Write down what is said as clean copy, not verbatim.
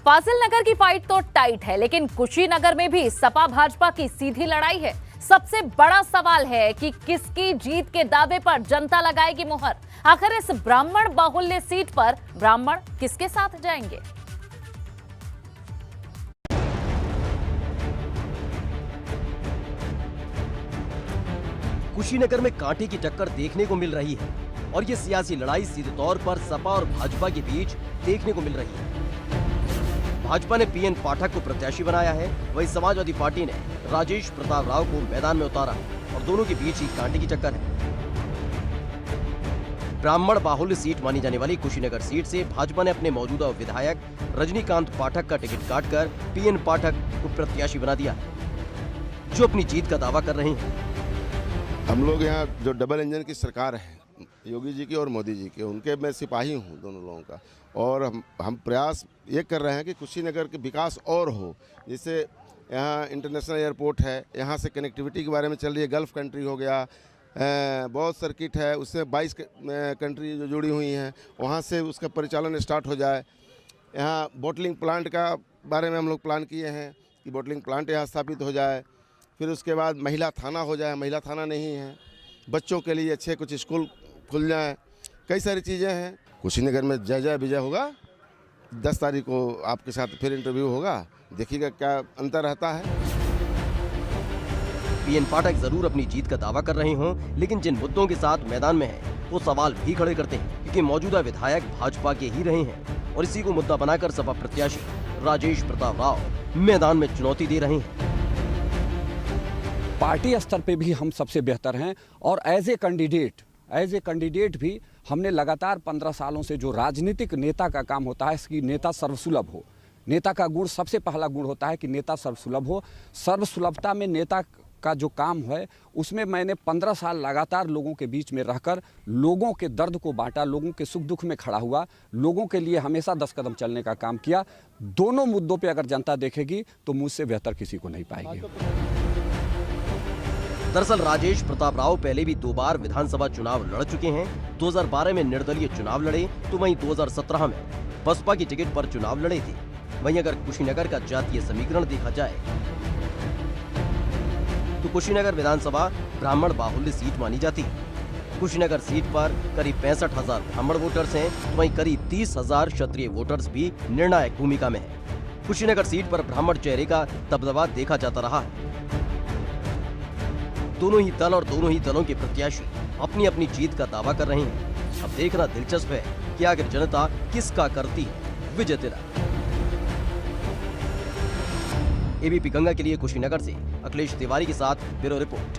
फाजिल नगर की फाइट तो टाइट है, लेकिन कुशीनगर में भी सपा भाजपा की सीधी लड़ाई है। सबसे बड़ा सवाल है कि किसकी जीत के दावे पर जनता लगाएगी मुहर। आखिर इस ब्राह्मण बाहुल्य सीट पर ब्राह्मण किसके साथ जाएंगे? कुशीनगर में कांटे की टक्कर देखने को मिल रही है और ये सियासी लड़ाई सीधे तौर पर सपा और भाजपा के बीच देखने को मिल रही है। भाजपा ने पीएन पाठक को प्रत्याशी बनाया है, वहीं समाजवादी पार्टी ने राजेश प्रताप राव को मैदान में उतारा और दोनों के बीच ही कांटे की टक्कर है। ब्राह्मण बाहुल्य सीट मानी जाने वाली कुशीनगर सीट से भाजपा ने अपने मौजूदा विधायक रजनीकांत पाठक का टिकट काटकर पीएन पाठक को प्रत्याशी बना दिया, जो अपनी जीत का दावा कर रहे हैं। हम लोग यहाँ जो डबल इंजन की सरकार है, योगी जी की और मोदी जी की, उनके मैं सिपाही हूँ दोनों लोगों का, और हम प्रयास ये कर रहे हैं कि कुशीनगर के विकास और हो। जैसे यहाँ इंटरनेशनल एयरपोर्ट है, यहाँ से कनेक्टिविटी के बारे में चल रही है, गल्फ कंट्री हो गया, बहुत सर्किट है, उससे 22 कंट्री जो जुड़ी हुई हैं, वहाँ से उसका परिचालन स्टार्ट हो जाए। यहाँ बोटलिंग प्लांट का बारे में हम लोग प्लान किए हैं कि बोटलिंग प्लांट यहाँ स्थापित हो जाए। फिर उसके बाद महिला थाना हो जाए, महिला थाना नहीं है, बच्चों के लिए अच्छे कुछ स्कूल खुल जाए, कई सारी चीज़ें हैं। कुशीनगर में जय जय विजय होगा। 10 तारीख को आपके साथ फिर इंटरव्यू होगा, देखिएगा क्या अंतर रहता है। पीएन पाठक जरूर अपनी जीत का दावा कर रहे हों, लेकिन जिन मुद्दों के साथ मैदान में हैं, वो सवाल भी खड़े करते हैं, क्योंकि मौजूदा विधायक भाजपा के ही रहे हैं और इसी को मुद्दा बनाकर सपा प्रत्याशी राजेश प्रताप राव मैदान में चुनौती दे रहे हैं। पार्टी स्तर पे भी हम सबसे बेहतर हैं और एज ए कैंडिडेट भी हमने लगातार 15 सालों से जो राजनीतिक नेता का काम होता है कि नेता सर्वसुलभ हो। नेता का गुण, सबसे पहला गुण होता है कि नेता सर्वसुलभ हो। सर्वसुलभता में नेता का जो काम है, उसमें मैंने 15 साल लगातार लोगों के बीच में रहकर लोगों के दर्द को बांटा, लोगों के सुख दुख में खड़ा हुआ, लोगों के लिए हमेशा 10 कदम चलने का काम किया। दोनों मुद्दों पे अगर जनता देखेगी तो मुझसे बेहतर किसी को नहीं पाएगी। दरअसल राजेश प्रताप राव पहले भी 2 बार विधानसभा चुनाव लड़ चुके हैं। 2012 में निर्दलीय चुनाव लड़े, तो वहीं 2017 में बसपा की टिकट पर चुनाव लड़े थे। वहीं अगर कुशीनगर का जातीय समीकरण देखा जाए तो कुशीनगर विधानसभा ब्राह्मण बाहुल्य सीट मानी जाती है। कुशीनगर सीट पर करीब 65,000 ब्राह्मण वोटर्स हैं, वहीं करीब 30,000 क्षत्रिय वोटर्स भी निर्णायक भूमिका में हैं। कुशीनगर सीट पर ब्राह्मण चेहरे का दबदबा देखा जाता रहा है। दोनों ही दल और दोनों ही दलों के प्रत्याशी अपनी अपनी जीत का दावा कर रहे हैं। अब देखना दिलचस्प है कि आखिर जनता किसका करती है विजय तिलक। एबीपी गंगा के लिए कुशीनगर से अखिलेश तिवारी के साथ ब्यूरो रिपोर्ट।